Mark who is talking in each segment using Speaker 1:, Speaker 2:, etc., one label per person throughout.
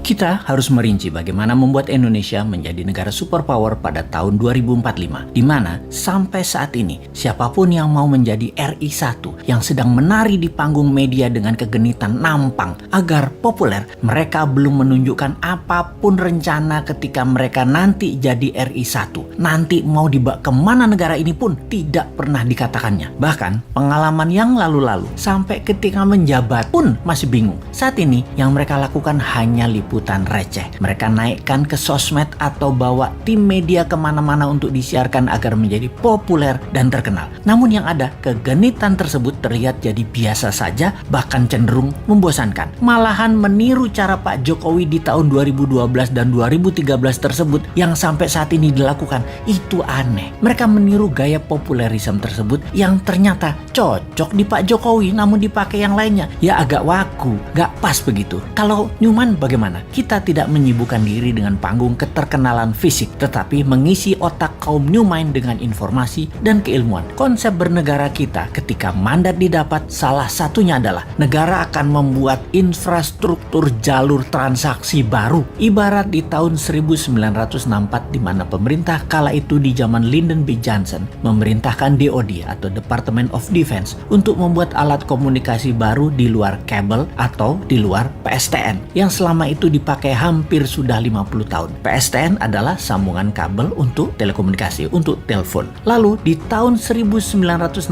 Speaker 1: Kita harus merinci bagaimana membuat Indonesia menjadi negara superpower pada tahun 2045, di mana sampai saat ini siapapun yang mau menjadi RI 1 yang sedang menari di panggung media dengan kegenitan nampang agar populer, mereka belum menunjukkan apapun rencana ketika mereka nanti jadi RI 1. Nanti mau dibawa kemana negara ini pun tidak pernah dikatakannya. Bahkan pengalaman yang lalu-lalu sampai ketika menjabat pun masih bingung. Saat ini yang mereka lakukan hanya liputan receh. Mereka naikkan ke sosmed atau bawa tim media kemana-mana untuk disiarkan agar menjadi populer dan terkenal. Namun yang ada, kegenitan tersebut terlihat jadi biasa saja, bahkan cenderung membosankan. Malahan meniru cara Pak Jokowi di tahun 2012 dan 2013 tersebut yang sampai saat ini dilakukan. Itu aneh. Mereka meniru gaya populerisme tersebut yang ternyata cocok di Pak Jokowi, namun dipakai yang lainnya ya agak waku, gak pas begitu. Kalau Newman bagaimana? Kita tidak menyibukkan diri dengan panggung keterkenalan fisik, tetapi mengisi otak kaum new mind dengan informasi dan keilmuan. Konsep bernegara kita ketika mandat didapat, salah satunya adalah negara akan membuat infrastruktur jalur transaksi baru. Ibarat di tahun 1964 di mana pemerintah kala itu di zaman Lyndon B. Johnson memerintahkan DoD atau Department of Defense untuk membuat alat komunikasi baru di luar kabel atau di luar PSTN yang selama itu dipakai hampir sudah 50 tahun. PSTN adalah sambungan kabel untuk telekomunikasi, untuk telepon. Lalu di tahun 1969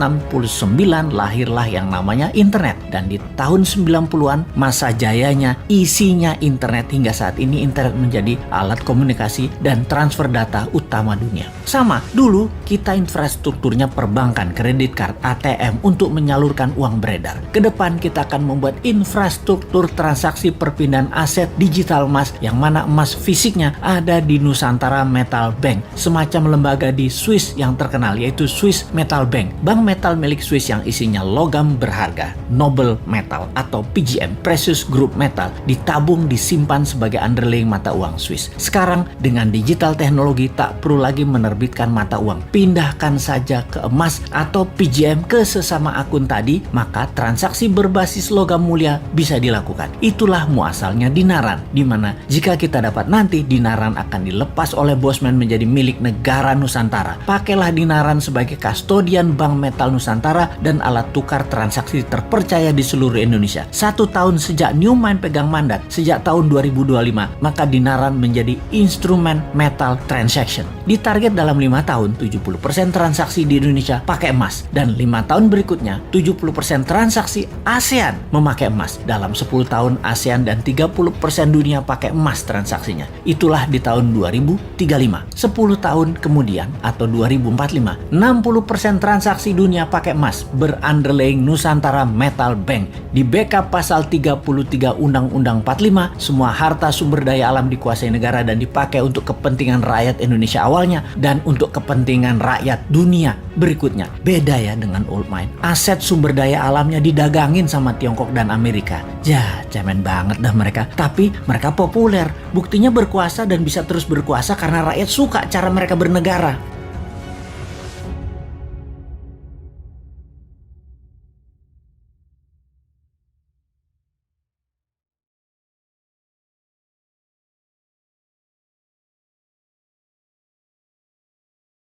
Speaker 1: lahirlah yang namanya internet, dan di tahun 90-an masa jayanya isinya internet. Hingga saat ini internet menjadi alat komunikasi dan transfer data utama dunia. Sama, dulu kita infrastrukturnya perbankan, kredit card, ATM untuk menyalurkan uang beredar. Kedepan kita akan membuat infrastruktur transaksi perpindahan aset digital emas, yang mana emas fisiknya ada di Nusantara Metal Bank, semacam lembaga di Swiss yang terkenal yaitu Swiss Metal Bank, bank metal milik Swiss yang isinya logam berharga, noble metal atau PGM, precious group metal, ditabung disimpan sebagai underlying mata uang Swiss. Sekarang dengan digital teknologi tak perlu lagi menerbitkan mata uang, pindahkan saja ke emas atau PGM ke sesama akun tadi, maka transaksi berbasis logam mulia bisa dilakukan. Itulah muasalnya dinaran, di mana jika kita dapat nanti dinaran akan dilepas oleh Bosman menjadi milik negara Nusantara. Pakailah dinaran sebagai kastodian Bank Metal Nusantara dan alat tukar transaksi terpercaya di seluruh Indonesia. 1 tahun sejak Newman pegang mandat, sejak tahun 2025, maka dinaran menjadi instrumen metal transaction. Ditarget dalam 5 tahun 70% transaksi di Indonesia pakai emas, dan 5 tahun berikutnya 70% transaksi ASEAN memakai emas. Dalam 10 tahun ASEAN dan 30% dunia pakai emas transaksinya. Itulah di tahun 2035. 10 tahun kemudian atau 2045, 60% transaksi dunia pakai emas berunderlying Nusantara Metal Bank. Di backup pasal 33 Undang-Undang 45, semua harta sumber daya alam dikuasai negara dan dipakai untuk kepentingan rakyat Indonesia awalnya dan untuk kepentingan rakyat dunia berikutnya. Beda ya dengan old mine. Aset sumber daya alamnya didagangin sama Tiongkok dan Amerika. Ya, cemen banget dah mereka. Tapi mereka populer. Buktinya berkuasa dan bisa terus berkuasa karena rakyat suka cara mereka bernegara.